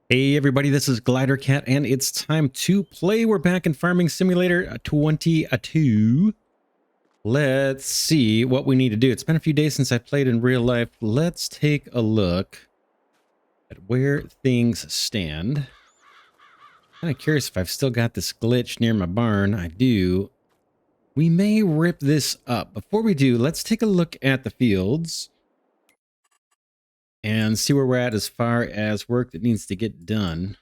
Hey everybody, this is Glidercat and it's time to play. We're back in Farming Simulator 22. Let's see what we need to do. It's been a few days since I played in real life. Let's take a look at where things stand. Kind of curious if I've still got this glitch near my barn. I do. We may rip this up. Before we do, let's take a look at the fields and see where we're at as far as work that needs to get done.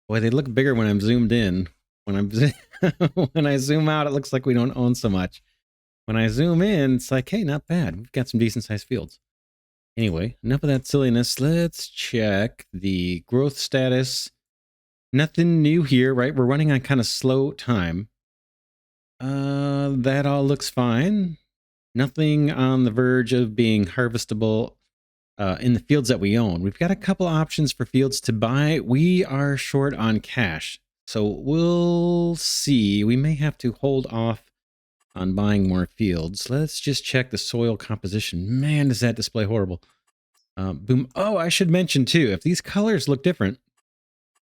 Boy, they look bigger when I'm zoomed in. When I'm when I zoom out, it looks like we don't own so much. When I zoom in, it's like, hey, not bad. We've got some decent sized fields. Anyway, enough of that silliness. Let's check the growth status. Nothing new here, right? We're running on kind of slow time. That all looks fine. Nothing on the verge of being harvestable in the fields that we own. We've got a couple options for fields to buy. We are short on cash, so we'll see. We may have to hold off on buying more fields. Let's just check the soil composition. Man, does that display horrible. Boom. Oh, I should mention too, if these colors look different,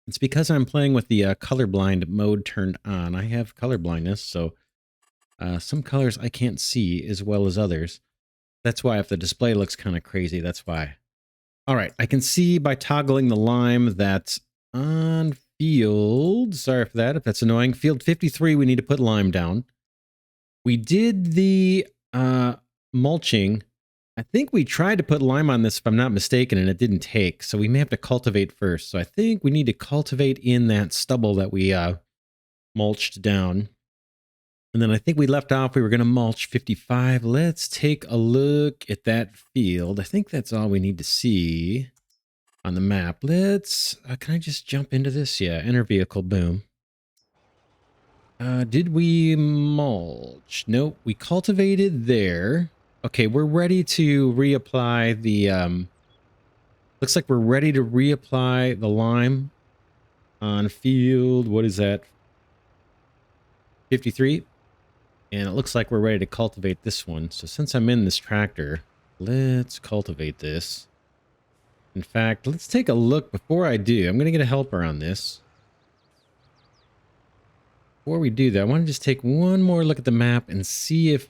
it's because I'm playing with the colorblind mode turned on. I have color blindness, so some colors I can't see as well as others. That's why if the display looks kind of crazy, that's why. All right, I can see by toggling the lime that on field, sorry for that, if that's annoying, field 53, we need to put lime down. We did the mulching. I think we tried to put lime on this, if I'm not mistaken, and it didn't take. So we may have to cultivate first. So I think we need to cultivate in that stubble that we mulched down. And then I think we left off, we were going to mulch 55. Let's take a look at that field. I think that's all we need to see on the map. Let's, can I just jump into this? Yeah, enter vehicle, boom. Did we mulch? Nope, we cultivated there. Okay, we're ready to reapply the, looks like we're ready to reapply the lime on field, what is that? 53. And it looks like we're ready to cultivate this one. So since I'm in this tractor, let's cultivate this. In fact, let's take a look before I do. I'm going to get a helper on this. Before we do that, I want to just take one more look at the map and see if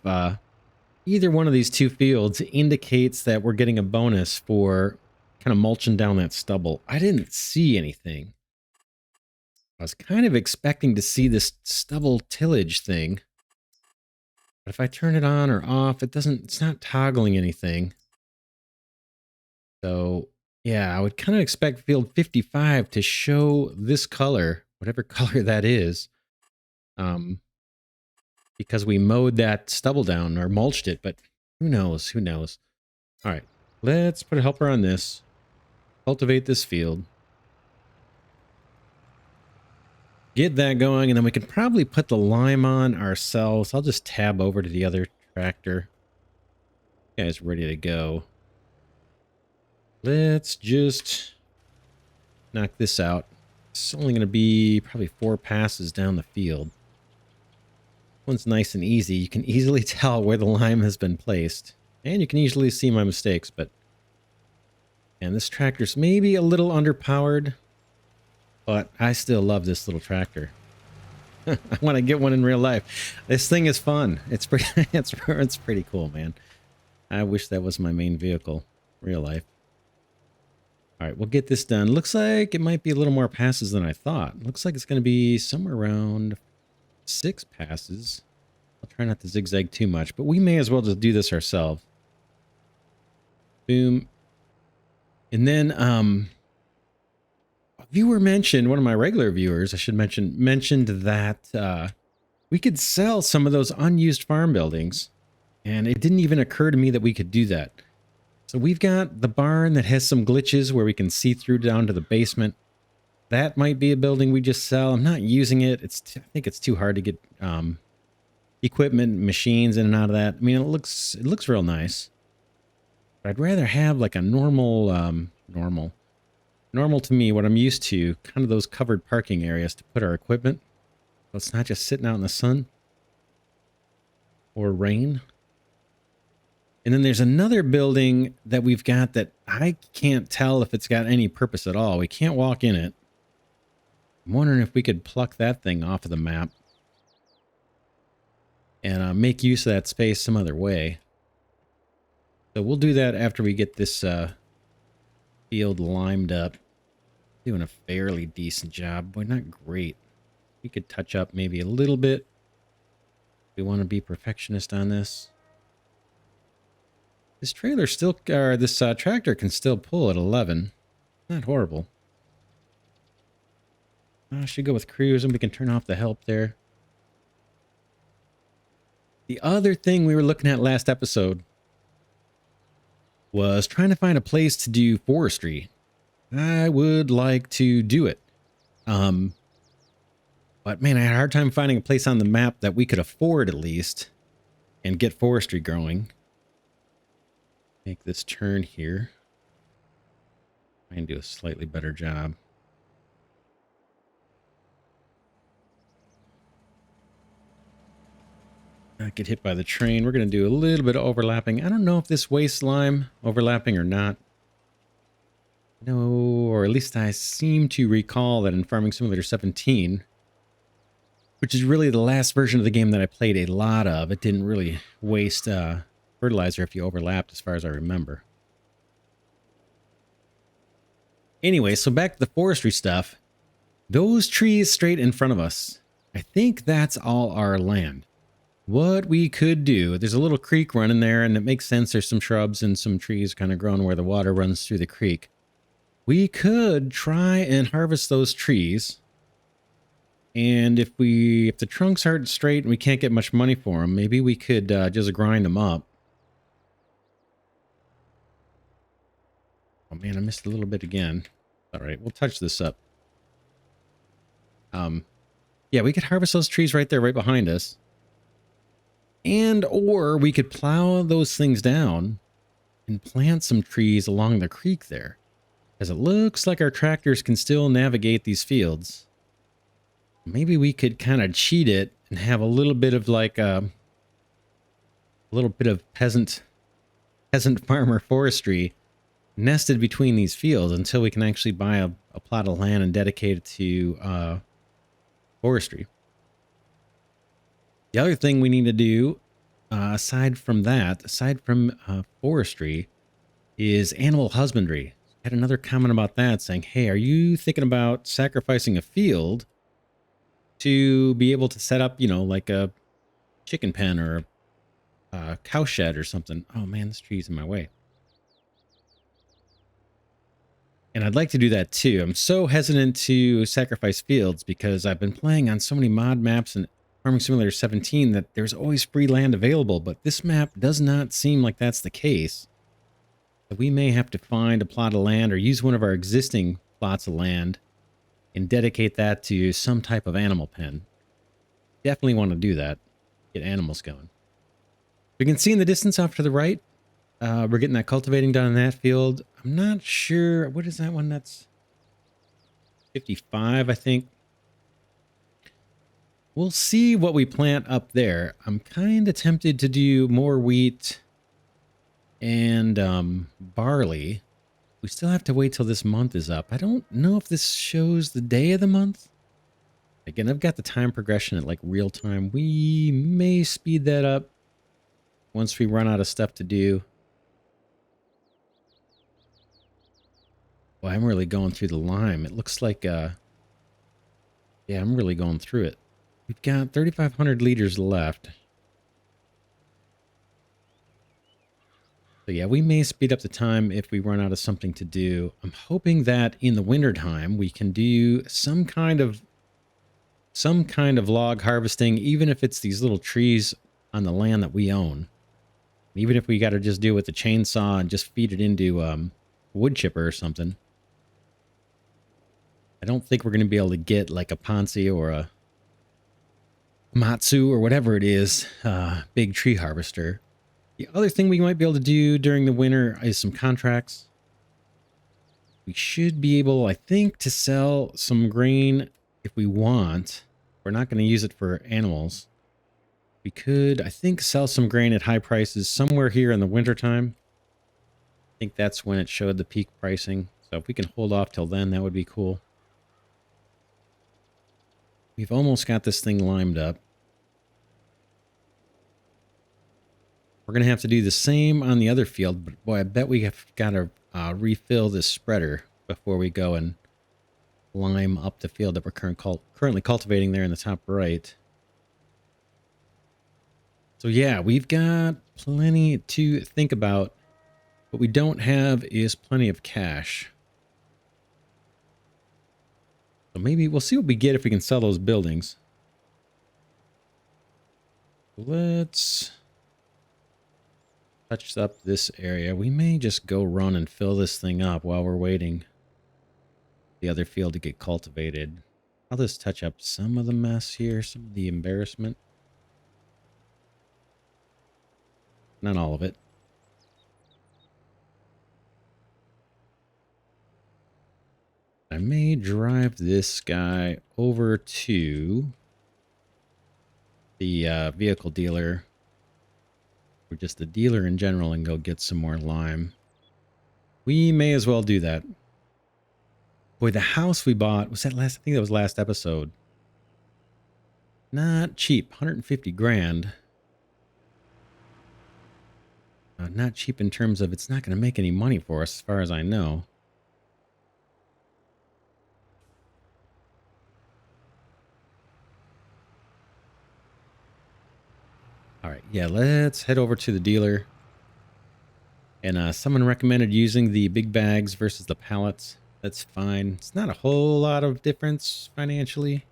either one of these two fields indicates that we're getting a bonus for kind of mulching down that stubble. I didn't see anything. I was kind of expecting to see this stubble tillage thing. But if I turn it on or off, it's not toggling anything. So yeah, I would kind of expect field 55 to show this color, whatever color that is. Because we mowed that stubble down or mulched it, but who knows? Who knows? All right, let's put a helper on this. Cultivate this field. Get that going, and then we can probably put the lime on ourselves. I'll just tab over to the other tractor. You guys ready to go. Let's just knock this out. It's only going to be probably 4 passes down the field. One's nice and easy. You can easily tell where the lime has been placed. And you can easily see my mistakes, but... And this tractor's maybe a little underpowered, but I still love this little tractor. I want to get one in real life. This thing is fun. It's pretty, it's pretty cool, man. I wish that was my main vehicle, real life. All right, we'll get this done. Looks like it might be a little more passes than I thought. Looks like it's going to be somewhere around 6 passes. I'll try not to zigzag too much, but we may as well just do this ourselves. Boom. And then, a viewer mentioned, one of my regular viewers, I should mention, mentioned that we could sell some of those unused farm buildings. And it didn't even occur to me that we could do that. So we've got the barn that has some glitches where we can see through down to the basement. That might be a building we just sell. I'm not using it. I think it's too hard to get equipment, machines in and out of that. I mean, it looks real nice. But I'd rather have like a normal to me, what I'm used to, kind of those covered parking areas to put our equipment. So it's not just sitting out in the sun or rain. And then there's another building that we've got that I can't tell if it's got any purpose at all. We can't walk in it. I'm wondering if we could pluck that thing off of the map and make use of that space some other way. So we'll do that after we get this field limed up. Doing a fairly decent job, but not great. We could touch up maybe a little bit. We want to be perfectionist on this. This trailer still, or this tractor can still pull at 11. Not horrible. I should go with cruise and we can turn off the help there. The other thing we were looking at last episode was trying to find a place to do forestry. I would like to do it. But man, I had a hard time finding a place on the map that we could afford at least and get forestry growing. Make this turn here. Try and do a slightly better job. Not get hit by the train. We're going to do a little bit of overlapping. I don't know if this waste lime overlapping or not. No, or at least I seem to recall that in Farming Simulator 17, which is really the last version of the game that I played a lot of, it didn't really waste fertilizer if you overlapped, as far as I remember. Anyway, so back to the forestry stuff. Those trees straight in front of us, I think that's all our land. What we could do, there's a little creek running there, and it makes sense. There's some shrubs and some trees kind of growing where the water runs through the creek. We could try and harvest those trees. And if the trunks aren't straight and we can't get much money for them, maybe we could just grind them up. Oh man, I missed a little bit again. All right, we'll touch this up. Yeah, we could harvest those trees right there, right behind us. And or we could plow those things down and plant some trees along the creek there. Because it looks like our tractors can still navigate these fields. Maybe we could kind of cheat it and have a little bit of like a little bit of peasant farmer forestry nested between these fields until we can actually buy a plot of land and dedicate it to forestry. The other thing we need to do, aside from forestry, is animal husbandry. I had another comment about that saying, hey, are you thinking about sacrificing a field to be able to set up, you know, like a chicken pen or a cow shed or something? Oh man, this tree's in my way. And I'd like to do that too. I'm so hesitant to sacrifice fields because I've been playing on so many mod maps and Farming Simulator 17 that there's always free land available, but this map does not seem like that's the case. So we may have to find a plot of land or use one of our existing plots of land and dedicate that to some type of animal pen. Definitely want to do that. Get animals going. We can see in the distance off to the right, we're getting that cultivating done in that field. I'm not sure. What is that one? That's 55, I think. We'll see what we plant up there. I'm kind of tempted to do more wheat and barley. We still have to wait till this month is up. I don't know if this shows the day of the month. Again, I've got the time progression at like real time. We may speed that up once we run out of stuff to do. Well, I'm really going through the lime. It looks like, yeah, I'm really going through it. We've got 3,500 liters left. So yeah, we may speed up the time if we run out of something to do. I'm hoping that in the wintertime we can do some kind of log harvesting, even if it's these little trees on the land that we own. Even if we got to just do it with the chainsaw and just feed it into wood chipper or something. I don't think we're going to be able to get like a Ponzi or a Matsu or whatever it is, big tree harvester. The other thing we might be able to do during the winter is some contracts. We should be able, I think, to sell some grain if we want. We're not going to use it for animals. We could, I think, sell some grain at high prices somewhere here in the wintertime. I think that's when it showed the peak pricing. So if we can hold off till then, that would be cool. We've almost got this thing limed up. We're going to have to do the same on the other field, but boy, I bet we have got to refill this spreader before we go and lime up the field that we're currently cultivating there in the top right. So yeah, we've got plenty to think about. What we don't have is plenty of cash. So maybe we'll see what we get if we can sell those buildings. Let's touch up this area. We may just go run and fill this thing up while we're waiting the other field to get cultivated. I'll just touch up some of the mess here, some of the embarrassment. Not all of it. I may drive this guy over to the vehicle dealer, or just the dealer in general, and go get some more lime. We may as well do that. Boy, the house we bought, was that last? I think that was last episode. Not cheap, 150 grand. Not cheap in terms of it's not going to make any money for us, as far as I know. All right, yeah, let's head over to the dealer. And someone recommended using the big bags versus the pallets. That's fine. It's not a whole lot of difference financially,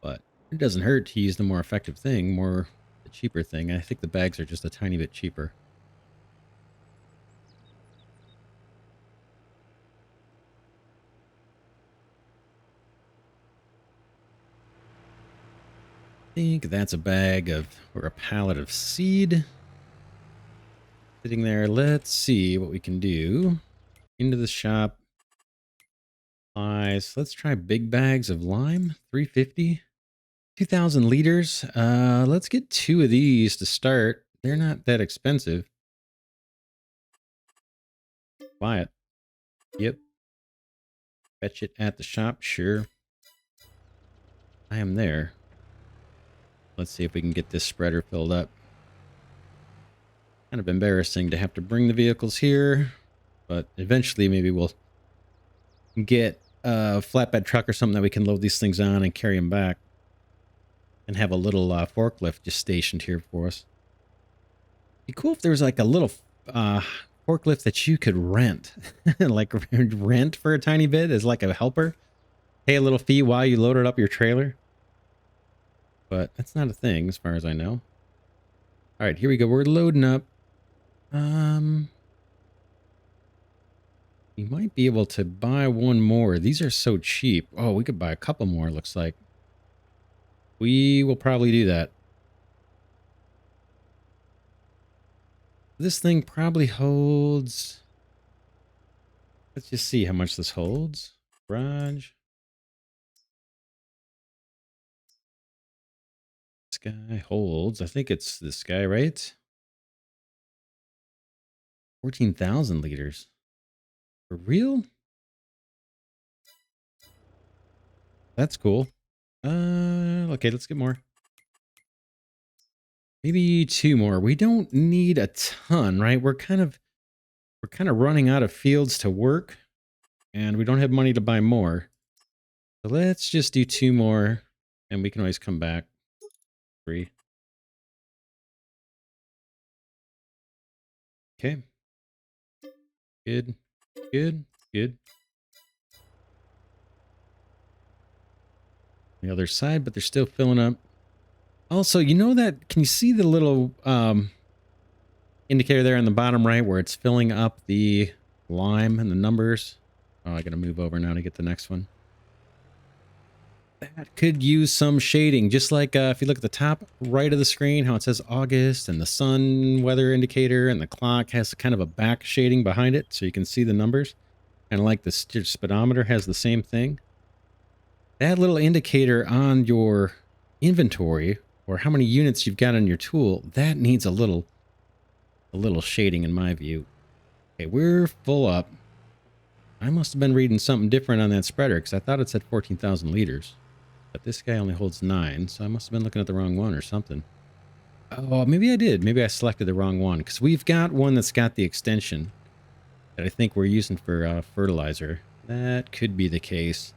but it doesn't hurt to use the more effective thing, the cheaper thing. I think the bags are just a tiny bit cheaper. I think that's a bag of, or a pallet of seed. Sitting there, let's see what we can do. Into the shop. Let's try big bags of lime, 350. 2,000 liters. Let's get 2 of these to start. They're not that expensive. Buy it. Yep. Fetch it at the shop. Sure. I am there. Let's see if we can get this spreader filled up. Kind of embarrassing to have to bring the vehicles here, but eventually maybe we'll get a flatbed truck or something that we can load these things on and carry them back. And have a little forklift just stationed here for us. Be cool if there was like a little forklift that you could rent. Like rent for a tiny bit as like a helper. Pay a little fee while you loaded up your trailer. But that's not a thing as far as I know. All right, here we go. We're loading up. We might be able to buy one more. These are so cheap. Oh, we could buy a couple more, looks like. We will probably do that. This thing probably holds... Let's just see how much this holds. Garage. This guy holds... I think it's this guy, right? 14,000 liters. For real? That's cool. Okay, let's get more. Maybe 2 more. We don't need a ton, right? We're kind of running out of fields to work, and we don't have money to buy more. So let's just do 2 more, and we can always come back. 3. Okay. Good. Good. Good. The other side, but they're still filling up. Also, you know that, can you see the little indicator there on the bottom right where it's filling up the lime and the numbers? Oh, I gotta move over now to get the next one. That could use some shading, just like if you look at the top right of the screen, how it says August and the sun weather indicator and the clock has kind of a back shading behind it so you can see the numbers. And like the speedometer has the same thing. That little indicator on your inventory or how many units you've got on your tool, that needs a little shading in my view. Okay, we're full up. I must have been reading something different on that spreader because I thought it said 14,000 liters. But this guy only holds 9, so I must have been looking at the wrong one or something. Oh, maybe I did. Maybe I selected the wrong one, because we've got one that's got the extension that I think we're using for fertilizer. That could be the case.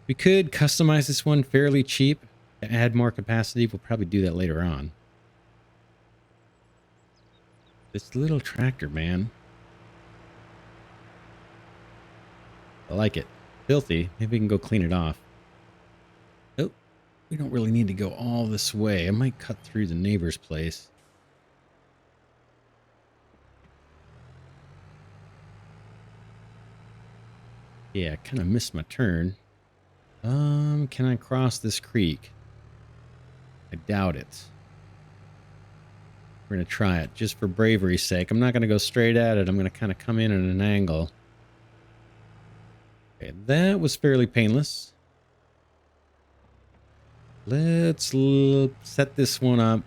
We could customize this one fairly cheap to add more capacity. We'll probably do that later on. This little tractor, man. I like it. Filthy. Maybe we can go clean it off. Oh, we don't really need to go all this way. I might cut through the neighbor's place. Yeah, I kind of missed my turn. Can I cross this creek? I doubt it. We're going to try it just for bravery's sake. I'm not going to go straight at it. I'm going to kind of come in at an angle. Okay, that was fairly painless. Let's set this one up.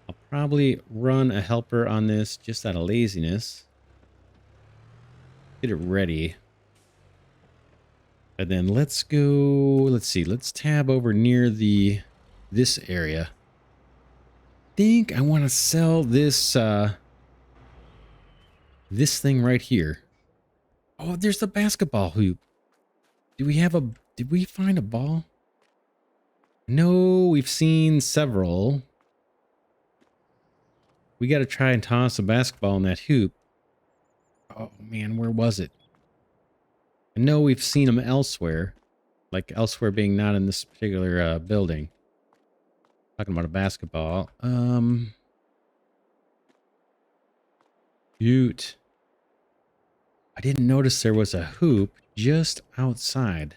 I'll probably run a helper on this just out of laziness. Get it ready. And then let's go, let's see, let's tab over near this area. I think I want to sell this this thing right here. Oh, there's the basketball hoop. Did we find a ball? No, we've seen several. We got to try and toss a basketball in that hoop. Oh man, where was it? I know we've seen them elsewhere. Like elsewhere being not in this particular building. Talking about a basketball. Shoot. I didn't notice there was a hoop just outside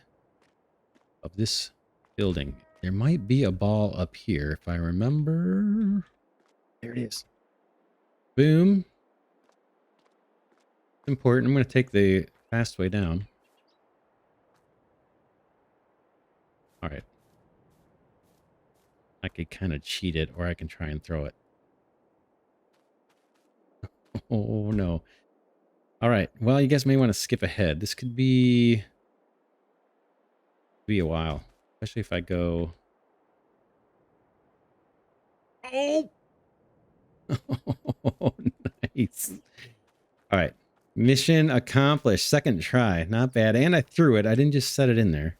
of this building. There might be a ball up here if I remember. There it is. Boom. Important. I'm going to take the fast way down. All right. I could kind of cheat it, or I can try and throw it. Oh, no. All right. Well, you guys may want to skip ahead. This could be a while, especially if I go. Oh, oh nice. All right. Mission accomplished. Second try. Not bad. And I threw it. I didn't just set it in there.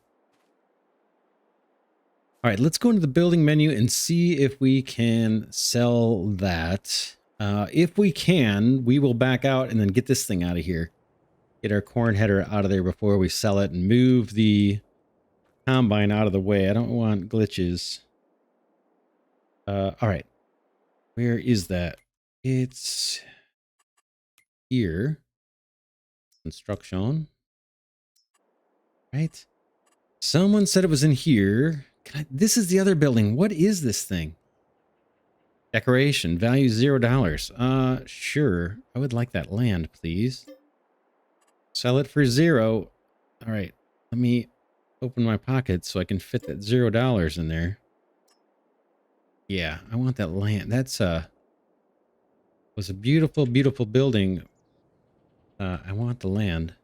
All right. Let's go into the building menu and see if we can sell that. If we can, we will back out and then get this thing out of here. Get our corn header out of there before we sell it and move the combine out of the way. I don't want glitches. All right. Where is that? It's here. Construction. Right? Someone said it was in here. This is the other building. What is this thing? Decoration. Value $0. Sure. I would like that land, please. Sell it for 0. All right. Let me open my pocket so I can fit that $0 in there. Yeah, I want that land. That's was a beautiful, beautiful building. I want the land.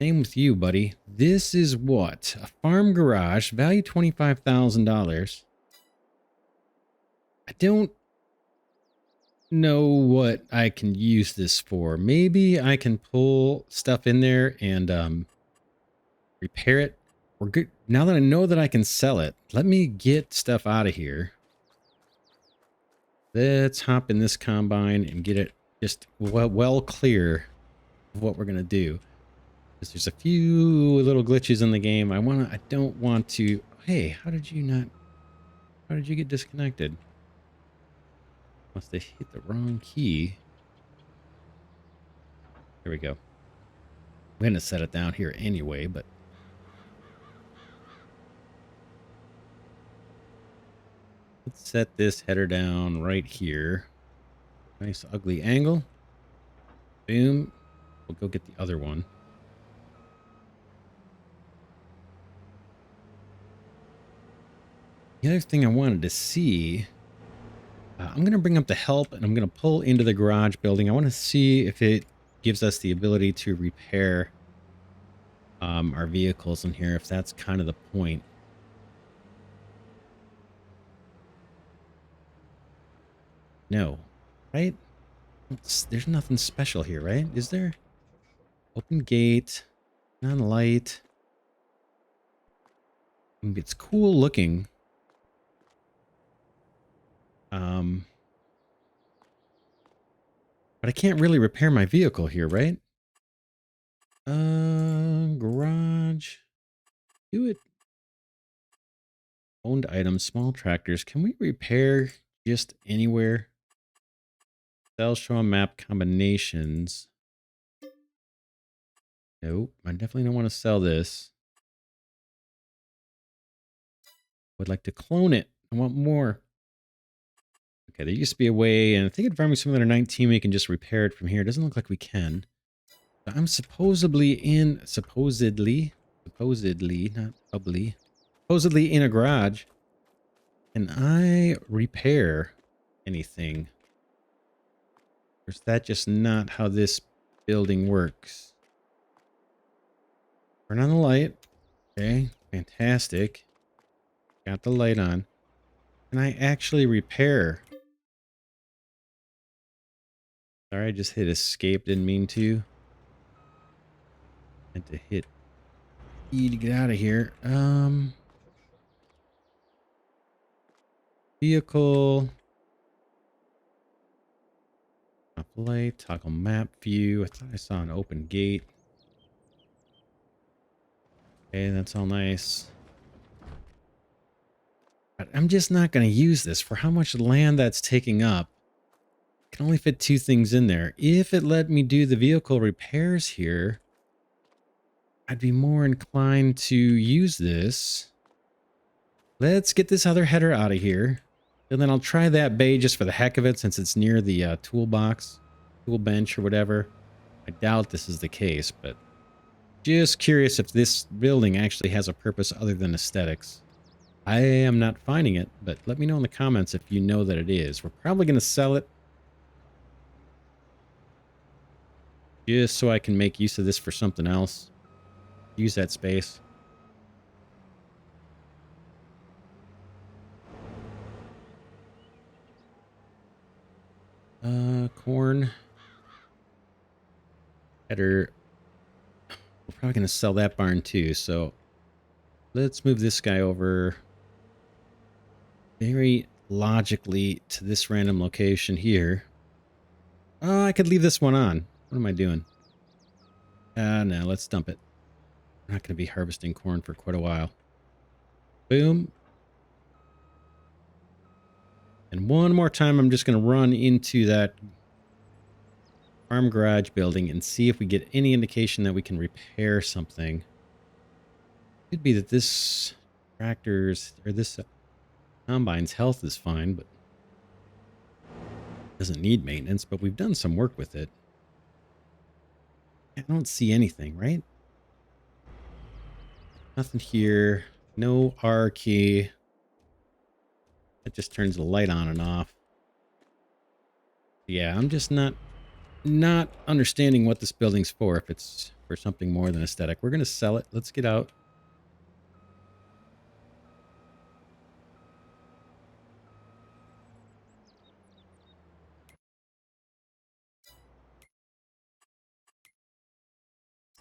Same with you, buddy. This is what? A farm garage, value $25,000. I don't know what I can use this for. Maybe I can pull stuff in there and repair it. We're good. Now that I know that I can sell it, let me get stuff out of here. Let's hop in this combine and get it just well clear of what we're going to do. Because there's a few little glitches in the game. I don't want to. Hey, how did you get disconnected? Must have hit the wrong key. There we go. We're going to set it down here anyway, but. Let's set this header down right here. Nice ugly angle. Boom. We'll go get the other one. The other thing I wanted to see, I'm going to bring up the help and I'm going to pull into the garage building. I want to see if it gives us the ability to repair our vehicles in here if that's kind of the point. No, right? There's nothing special here, right? Is there? Open gate, non-light. It's cool looking. Um, but I can't really repair my vehicle here, right? Garage. Do it. Owned items, small tractors. Can we repair just anywhere? Sell, show on map combinations. Nope, I definitely don't want to sell this. Would like to clone it. I want more. Okay, there used to be a way, and I think in Farming Simulator 19 we can just repair it from here. It doesn't look like we can. I'm supposedly, not probably, supposedly in a garage. Can I repair anything? Or is that just not how this building works? Turn on the light. Okay, fantastic. Got the light on. Can I actually repair? Sorry, I just hit escape. Didn't mean to. Had to hit E to get out of here. Vehicle. Off light. Toggle map view. I thought I saw an open gate. Okay, that's all nice. But I'm just not going to use this for how much land that's taking up. I can only fit 2 things in there. If it let me do the vehicle repairs here, I'd be more inclined to use this. Let's get this other header out of here. And then I'll try that bay just for the heck of it since it's near the toolbox, tool bench or whatever. I doubt this is the case, but just curious if this building actually has a purpose other than aesthetics. I am not finding it, but let me know in the comments if you know that it is. We're probably going to sell it just so I can make use of this for something else. Use that space. Corn. Header. We're probably going to sell that barn too, so let's move this guy over very logically to this random location here. Oh, I could leave this one on. What am I doing? No, let's dump it. I'm not going to be harvesting corn for quite a while. Boom. And one more time, I'm just going to run into that farm garage building and see if we get any indication that we can repair something. Could be that this tractor's, or this combine's health is fine, but doesn't need maintenance, but we've done some work with it. I don't see anything, right? Nothing here. No R key. That just turns the light on and off. Yeah, I'm just not understanding what this building's for, if it's for something more than aesthetic. We're going to sell it. Let's get out.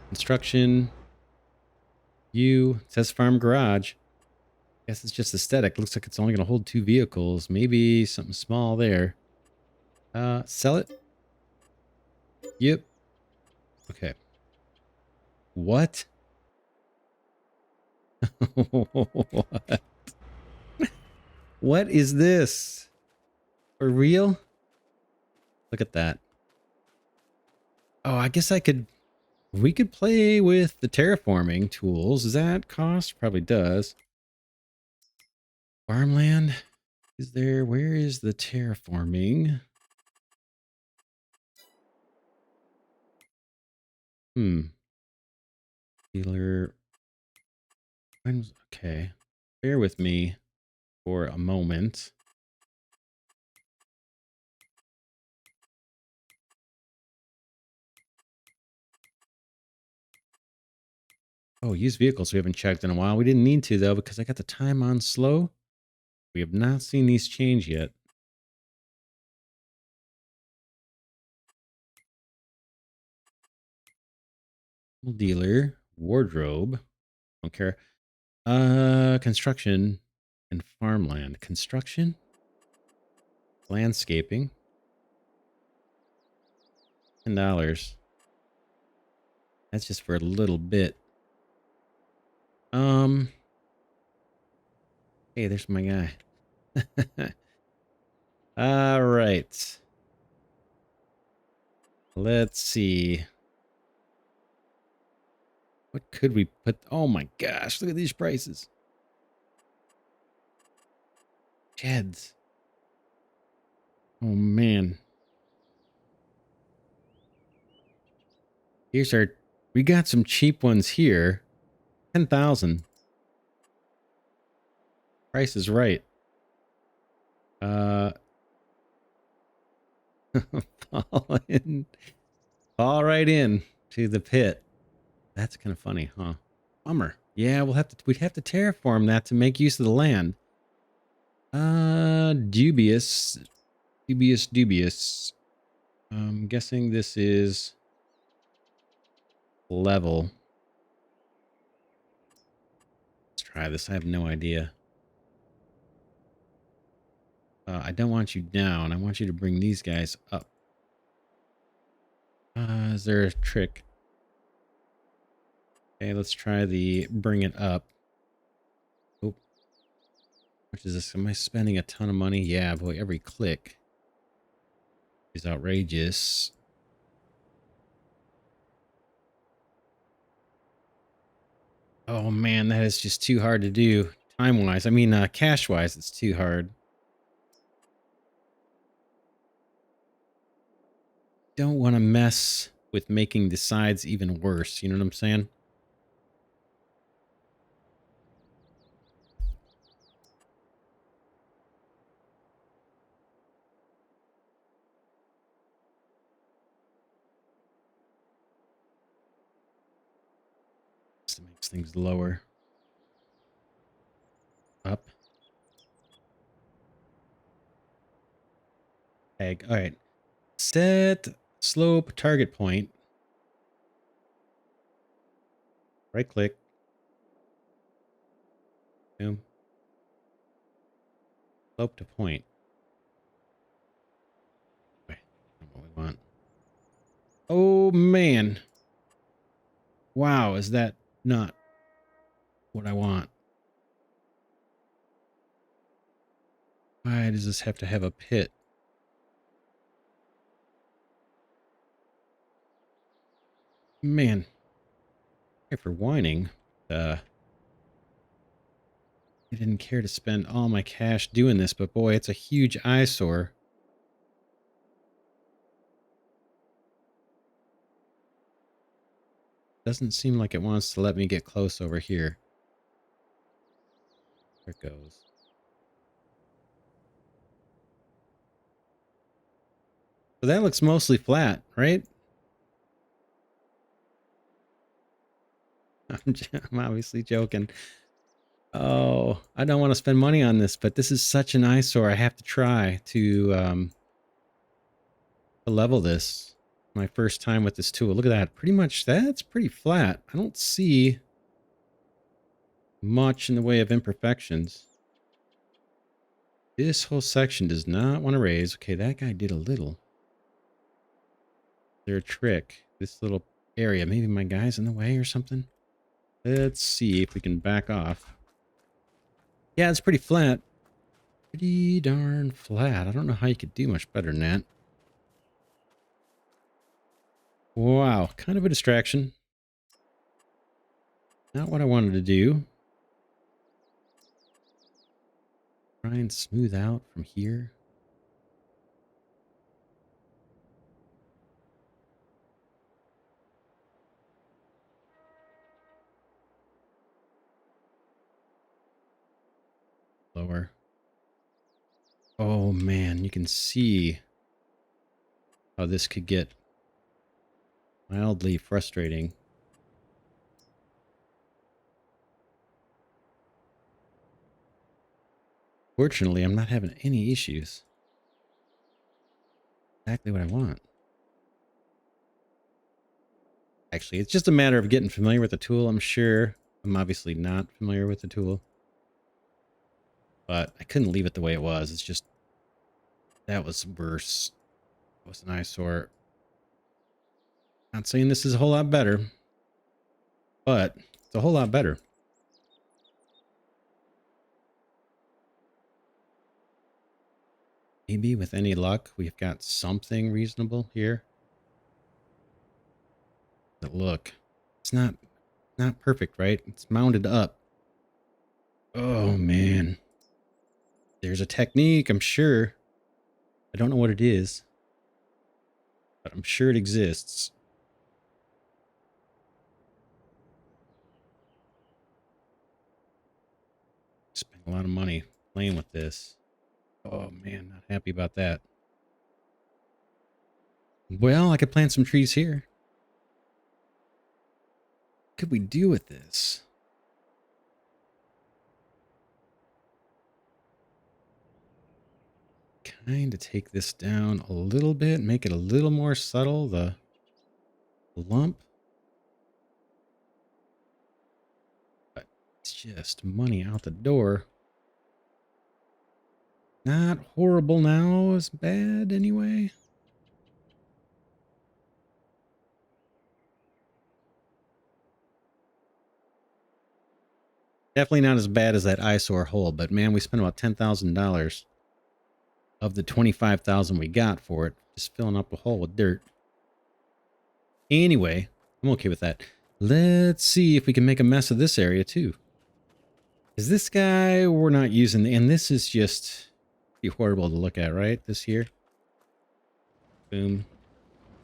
Construction. It says farm garage. Guess it's just aesthetic. Looks like it's only going to hold 2 vehicles. Maybe something small there. Sell it. Yep. Okay. What? What? What is this? For real? Look at that. Oh, I guess we could play with the terraforming tools. Does that cost? Probably does. Farmland. Where is the terraforming? Dealer. Okay. Bear with me for a moment. Oh, used vehicles we haven't checked in a while. We didn't need to, though, because I got the time on slow. We have not seen these change yet. Dealer, wardrobe. Don't care. Construction and farmland. Construction, landscaping. $10. That's just for a little bit. Hey, there's my guy. All right. Let's see. What could we put? Oh my gosh, look at these prices. Sheds. Oh man. Here's our, we got some cheap ones here. 10,000. Price is right. Uh, fall in, fall right in to the pit. That's kind of funny, huh? Bummer. Yeah, we'd have to terraform that to make use of the land. Dubious. Dubious. I'm guessing this is level. Let's try this. I have no idea. I don't want you down. I want you to bring these guys up. Is there a trick? Okay, let's try the bring it up. Oh, which is this? Am I spending a ton of money? Yeah, boy, every click is outrageous. Oh man, that is just too hard to do time-wise. I mean, cash-wise, it's too hard. Don't want to mess with making the sides even worse. You know what I'm saying? This makes things lower. Up. Egg. All right. Set slope target point. Right click. Boom. Slope to point. Okay. Not what we want. Oh man. Wow, is that not what I want? Why does this have to have a pit? Man. Sorry for whining. I didn't care to spend all my cash doing this, but boy, it's a huge eyesore. Doesn't seem like it wants to let me get close over here. There it goes. So that looks mostly flat, right? I'm obviously joking. Oh, I don't want to spend money on this, but this is such an eyesore. I have to try to level this. My first time with this tool. Look at that. Pretty much that's pretty flat. I don't see much in the way of imperfections. This whole section does not want to raise. Okay, that guy did a little. Is there a trick? This little area. Maybe my guy's in the way or something. Let's see if we can back off. Yeah, it's pretty flat. Pretty darn flat. I don't know how you could do much better than that. Wow, kind of a distraction. Not what I wanted to do. Try and smooth out from here. Lower. Oh man, you can see how this could get mildly frustrating. Fortunately, I'm not having any issues. Exactly what I want. Actually, it's just a matter of getting familiar with the tool, I'm sure. I'm obviously not familiar with the tool. But I couldn't leave it the way it was. It's just, that was worse. It was an eyesore. Not saying this is a whole lot better, but it's a whole lot better. Maybe with any luck, we've got something reasonable here. But look, it's not perfect, right? It's mounted up. Oh, man. There's a technique, I'm sure. I don't know what it is, but I'm sure it exists. Spent a lot of money playing with this. Oh, man, not happy about that. Well, I could plant some trees here. What could we do with this? Kind of take this down a little bit, make it a little more subtle, the lump. But it's just money out the door. Not horrible now, as bad anyway. Definitely not as bad as that eyesore hole, but man, we spent about $10,000 of the $25,000 we got for it, just filling up a hole with dirt. Anyway, I'm okay with that. Let's see if we can make a mess of this area too. Is this guy we're not using, and this is just be horrible to look at, right? This here. Boom.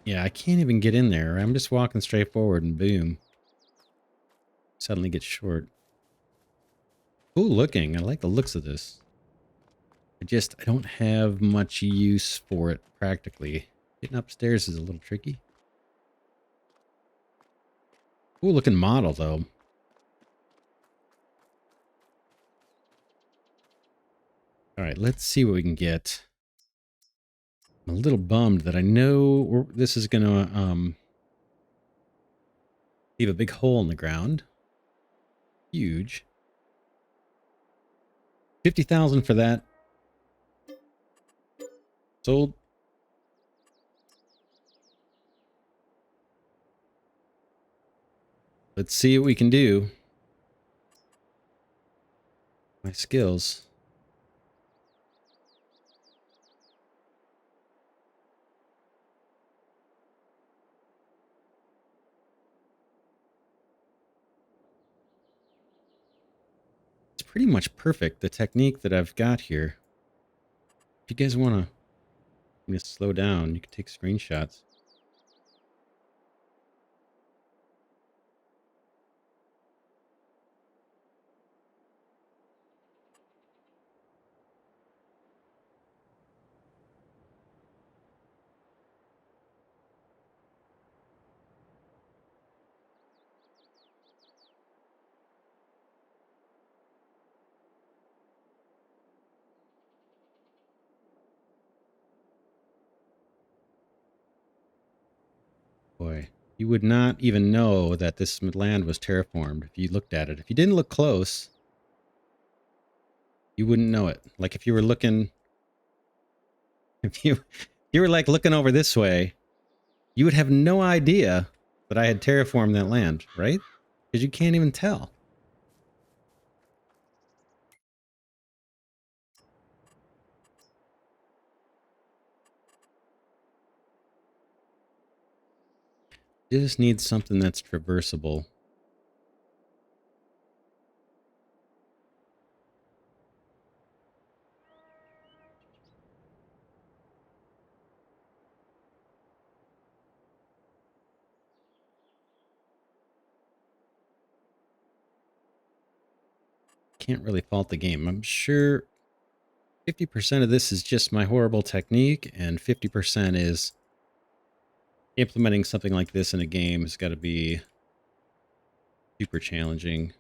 Yeah, I can't even get in there. I'm just walking straight forward and boom. Suddenly gets short. Cool looking. I like the looks of this. I don't have much use for it practically. Getting upstairs is a little tricky. Cool looking model though. All right, let's see what we can get. I'm a little bummed that I know this is going to leave a big hole in the ground. Huge. 50,000 for that. Sold. Let's see what we can do. My skills. It's pretty much perfect, the technique that I've got here. If you guys want to slow down, you can take screenshots. Boy, you would not even know that this land was terraformed if you looked at it. If you didn't look close, you wouldn't know it. Like if you were looking, if you were like looking over this way, you would have no idea that I had terraformed that land, right? Because you can't even tell. You just need something that's traversable. Can't really fault the game. I'm sure 50% of this is just my horrible technique, and 50% is implementing something like this in a game has got to be super challenging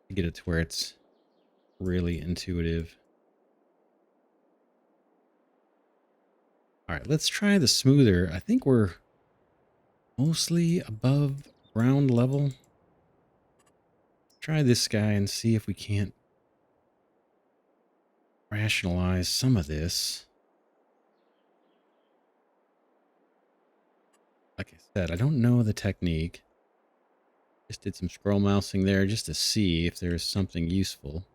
to get it to where it's really intuitive. All right, let's try the smoother. I think we're mostly above ground level. Try this guy and see if we can't rationalize some of this. Like I said, I don't know the technique. Just did some scroll mousing there just to see if there's something useful.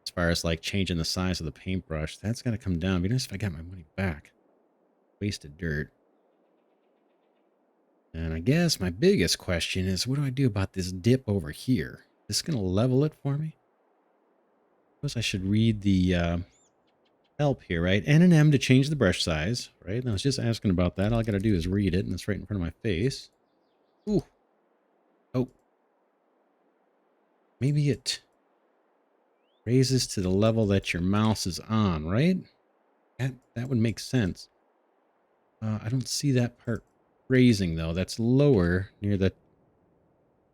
As far as like changing the size of the paintbrush, that's got to come down. It'd be nice if I got my money back. Wasted dirt. And I guess my biggest question is, what do I do about this dip over here? Is this going to level it for me? I suppose I should read the help here, right? N and M to change the brush size, right? And I was just asking about that. All I got to do is read it, and it's right in front of my face. Ooh. Oh. Maybe it raises to the level that your mouse is on, right? That would make sense. I don't see that part raising, though. That's lower near the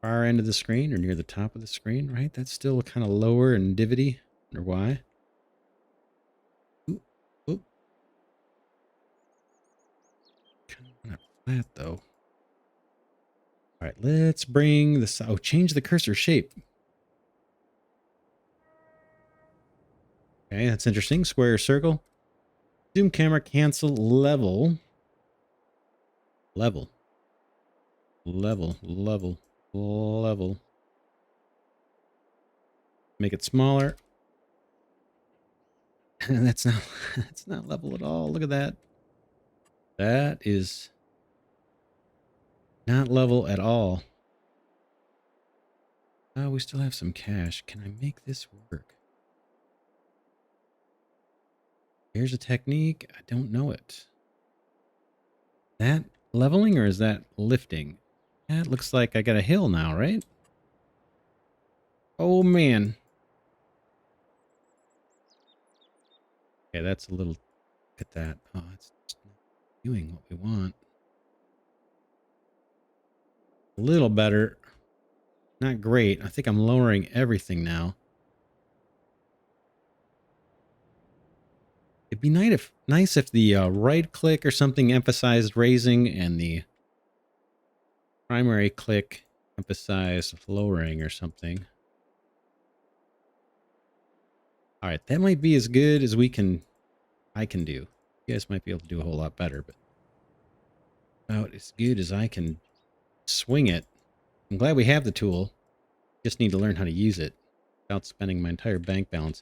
far end of the screen or near the top of the screen, right? That's still kind of lower and divvy. Or why? Ooh, ooh. Kind of flat, though. All right, let's bring this. Oh, change the cursor shape. Okay, that's interesting. Square, circle. Zoom camera, cancel, level. Level. Level, level, level. Make it smaller. that's not level at all. Look at that. That is not level at all. Oh, we still have some cash. Can I make this work? Here's a technique. I don't know it. That leveling or is that lifting? That looks like I got a hill now, right? Oh, man. Okay, that's a little... Look at that. Oh, it's not doing what we want. A little better. Not great. I think I'm lowering everything now. It'd be nice if the right click or something emphasized raising and the primary click emphasized lowering or something. All right, that might be as good as I can do. You guys might be able to do a whole lot better, but about as good as I can swing it. I'm glad we have the tool. Just need to learn how to use it without spending my entire bank balance.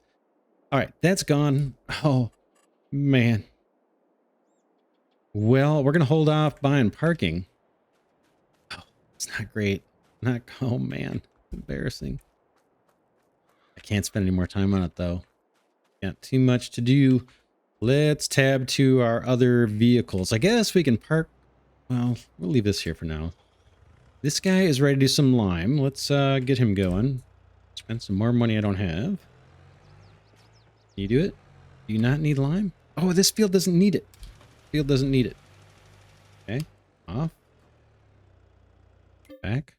All right, that's gone. Oh, man. Well, we're going to hold off buying parking. Oh, it's not great. Not, oh man, embarrassing. I can't spend any more time on it though. Got too much to do. Let's tab to our other vehicles. I guess we can park. Well, we'll leave this here for now. This guy is ready to do some lime. Let's get him going. Spend some more money I don't have. Can you do it? Do you not need lime? Oh, this field doesn't need it. Field doesn't need it. Okay, off. Back.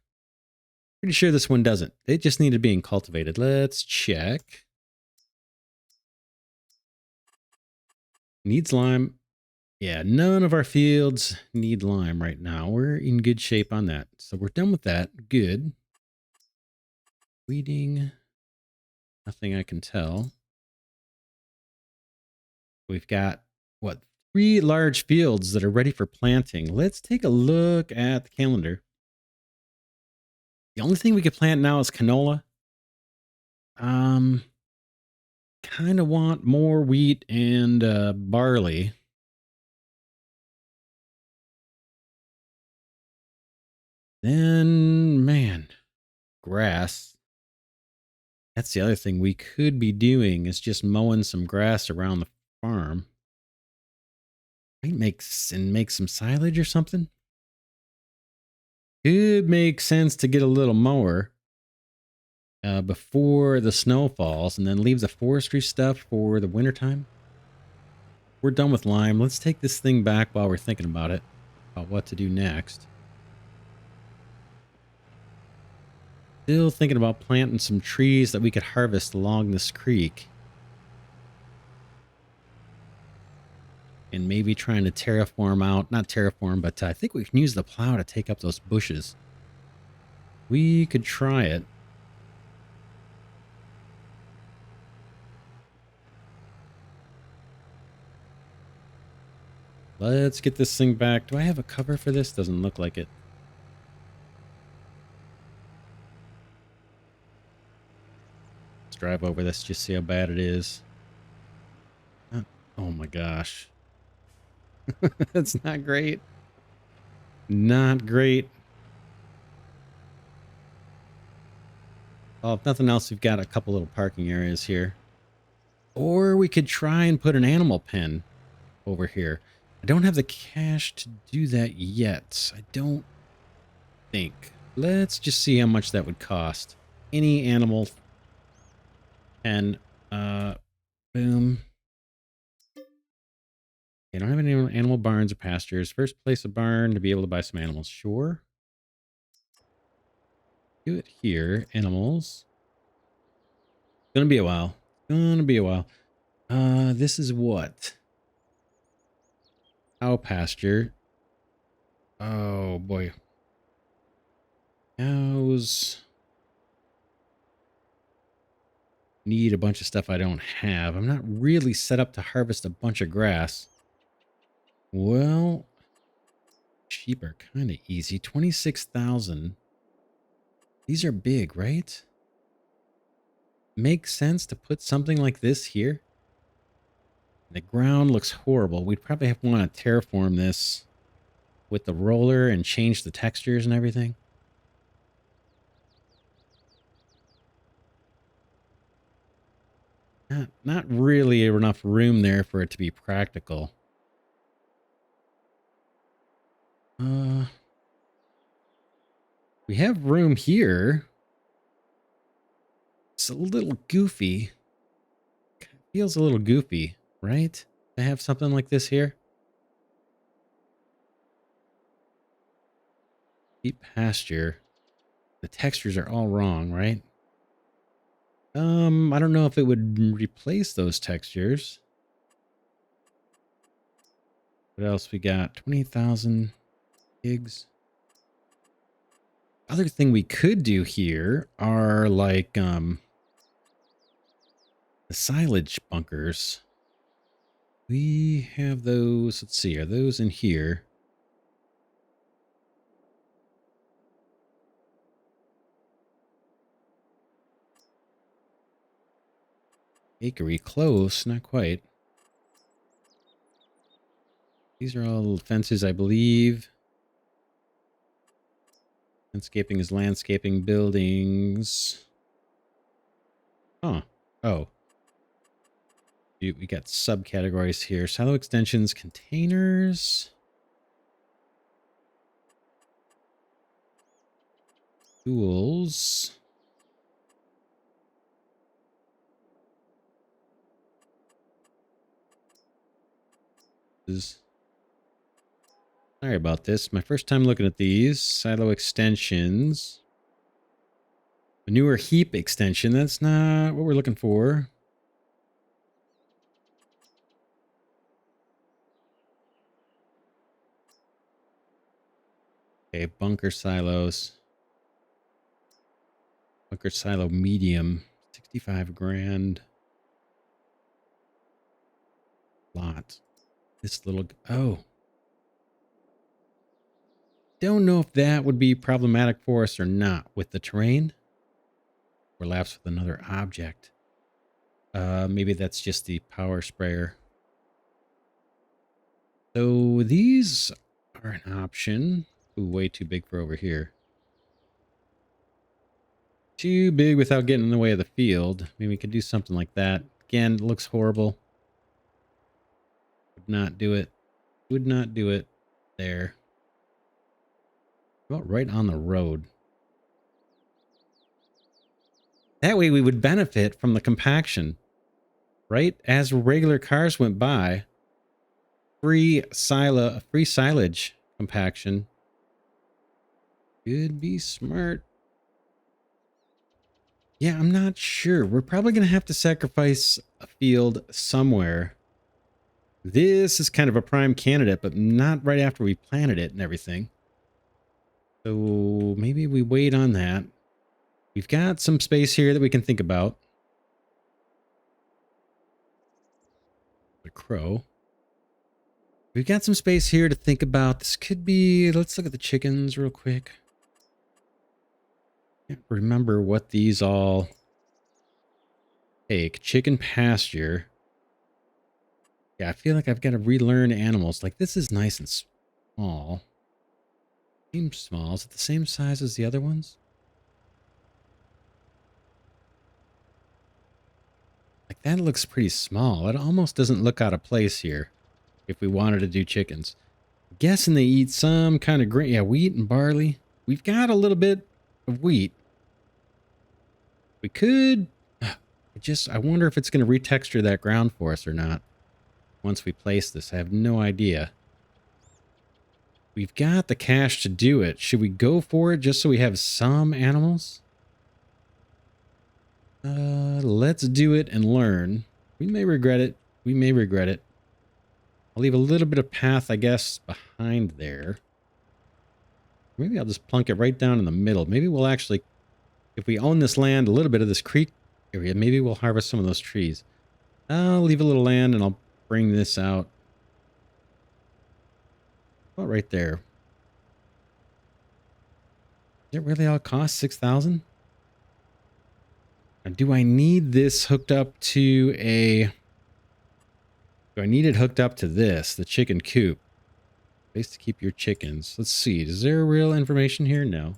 Pretty sure this one doesn't. It just needed being cultivated. Let's check. Needs lime. Yeah, none of our fields need lime right now. We're in good shape on that. So we're done with that. Good. Weeding. Nothing I can tell. We've got, what, 3 large fields that are ready for planting. Let's take a look at the calendar. The only thing we could plant now is canola. Kind of want more wheat and barley. Then, man, grass. That's the other thing we could be doing is just mowing some grass around the farm. Might make some silage or something. Could make sense to get a little mower before the snow falls and then leave the forestry stuff for the wintertime. We're done with lime. Let's take this thing back while we're thinking about it, about what to do next. Still thinking about planting some trees that we could harvest along this creek. And maybe trying to terraform out, not terraform, but I think we can use the plow to take up those bushes. We could try it. Let's get this thing back. Do I have a cover for this? Doesn't look like it. Let's drive over this, just see how bad it is. Oh my gosh. That's not great. Not great. Oh, if nothing else, we've got a couple little parking areas here. Or we could try and put an animal pen over here. I don't have the cash to do that yet. I don't think. Let's just see how much that would cost. Any animal pen. Boom. I don't have any animal barns or pastures. First place a barn to be able to buy some animals. Sure. Do it here. Animals. Gonna be a while. Gonna be a while. This is what? Cow pasture. Oh boy. Cows need a bunch of stuff I don't have. I'm not really set up to harvest a bunch of grass. Well, sheep are kind of easy. 26,000. These are big, right? Makes sense to put something like this here. The ground looks horrible. We'd probably want to terraform this with the roller and change the textures and everything. Not really enough room there for it to be practical. We have room here. It's a little goofy. Feels a little goofy, right? To have something like this here. Deep pasture. The textures are all wrong, right? I don't know if it would replace those textures. What else we got? 20,000 pigs. Other thing we could do here are like the silage bunkers. We have those. Let's see. Are those in here? Bakery close, not quite. These are all fences, I believe. Landscaping is landscaping buildings. Huh. Oh. We got subcategories here. Silo extensions, containers. Tools. Sorry about this. My first time looking at these. Silo extensions. Manure heap extension. That's not what we're looking for. Okay, bunker silos. Bunker silo medium. 65 grand. Lot. This little... Oh. Don't know if that would be problematic for us or not with the terrain. Overlaps with another object. Maybe that's just the power sprayer. So these are an option. Ooh, way too big for over here. Too big without getting in the way of the field. Maybe we could do something like that. Again, it looks horrible. Would not do it. Would not do it there. About right on the road. That way we would benefit from the compaction. Right? As regular cars went by, free silage compaction. Could be smart. Yeah, I'm not sure. We're probably going to have to sacrifice a field somewhere. This is kind of a prime candidate, but not right after we planted it and everything. So maybe we wait on that. We've got some space here that we can think about. The crow. We've got some space here to think about. This could be... Let's look at the chickens real quick. Can't remember what these all take. Chicken pasture. Yeah, I feel like I've got to relearn animals. Like, this is nice and small. Seems small. Is it the same size as the other ones? Like, that looks pretty small. It almost doesn't look out of place here if we wanted to do chickens. I'm guessing they eat some kind of grain. Yeah, wheat and barley. We've got a little bit of wheat. We could... I wonder if it's going to retexture that ground for us or not. Once we place this, I have no idea. We've got the cash to do it. Should we go for it just so we have some animals? Let's do it and learn. We may regret it. We may regret it. I'll leave a little bit of path, I guess, behind there. Maybe I'll just plunk it right down in the middle. Maybe we'll actually, if we own this land, a little bit of this creek area, maybe we'll harvest some of those trees. I'll leave a little land and I'll bring this out. About right there. Is it really all cost 6,000? Do I need this hooked up to a... Do I need it hooked up to this, the chicken coop? Place to keep your chickens. Let's see. Is there real information here? No.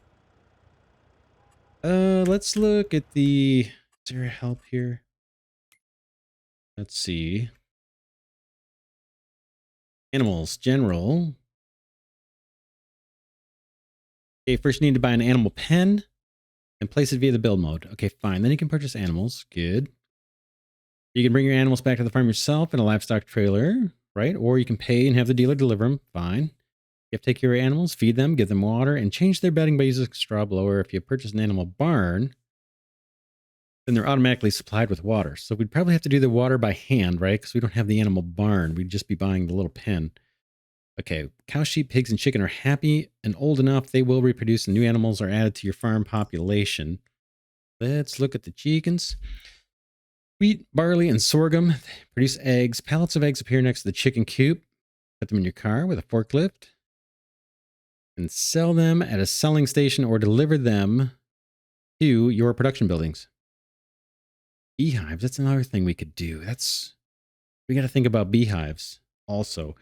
Let's look at the... Is there help here? Let's see. Animals, general. Okay, first you need to buy an animal pen and place it via the build mode. Okay, fine. Then you can purchase animals. Good. You can bring your animals back to the farm yourself in a livestock trailer, right? Or you can pay and have the dealer deliver them. Fine. You have to take care of your animals, feed them, give them water, and change their bedding by using a straw blower. If you purchase an animal barn, then they're automatically supplied with water. So we'd probably have to do the water by hand, right? Because we don't have the animal barn. We'd just be buying the little pen. Okay, cow, sheep, pigs, and chicken are happy and old enough. They will reproduce and new animals are added to your farm population. Let's look at the chickens. Wheat, barley, and sorghum produce eggs. Pallets of eggs appear next to the chicken coop. Put them in your car with a forklift and sell them at a selling station or deliver them to your production buildings. Beehives, that's another thing we could do. We got to think about beehives also.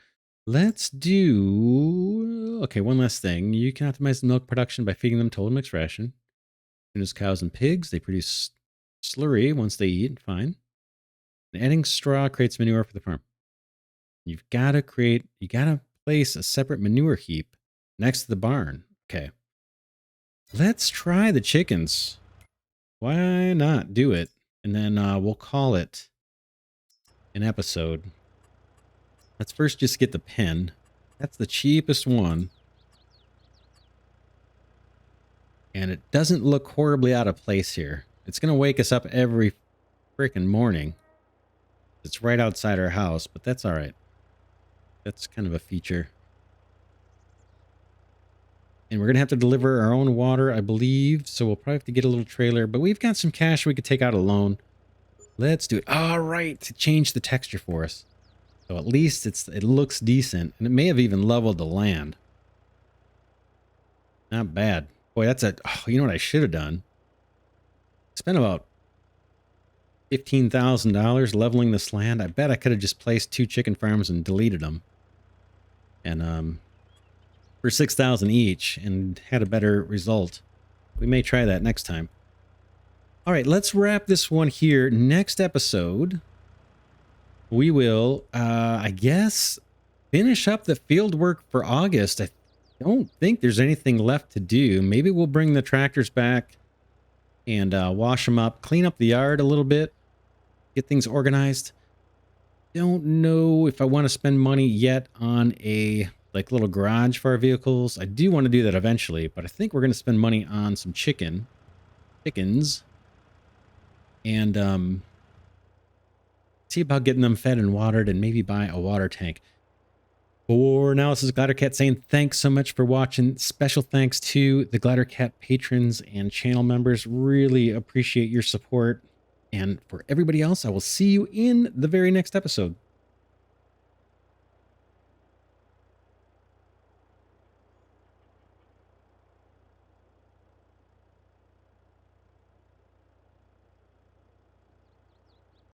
Let's do... Okay, one last thing. You can optimize the milk production by feeding them total mixed ration. As soon as cows and pigs, they produce slurry once they eat. Fine. And adding straw creates manure for the farm. You got to place a separate manure heap next to the barn. Okay. Let's try the chickens. Why not do it? And then we'll call it an episode. Let's first just get the pen. That's the cheapest one. And it doesn't look horribly out of place here. It's going to wake us up every freaking morning. It's right outside our house, but that's all right. That's kind of a feature. And we're going to have to deliver our own water, I believe. So we'll probably have to get a little trailer. But we've got some cash we could take out a loan. Let's do it. All right. To change the texture for us. So at least it looks decent. And it may have even leveled the land. Not bad. Boy, you know what I should have done? Spent about $15,000 leveling this land. I bet I could have just placed 2 chicken farms and deleted them. And for 6,000 each and had a better result. We may try that next time. All right, let's wrap this one here. Next episode, we will, I guess, finish up the field work for August. I don't think there's anything left to do. Maybe we'll bring the tractors back and wash them up, clean up the yard a little bit, get things organized. Don't know if I want to spend money yet on a little garage for our vehicles. I do want to do that eventually, but I think we're going to spend money on some chickens. and see about getting them fed and watered and maybe buy a water tank. For now, this is Glidercat saying thanks so much for watching. Special thanks to the Glidercat patrons and channel members. Really appreciate your support. And for everybody else, I will see you in the very next episode.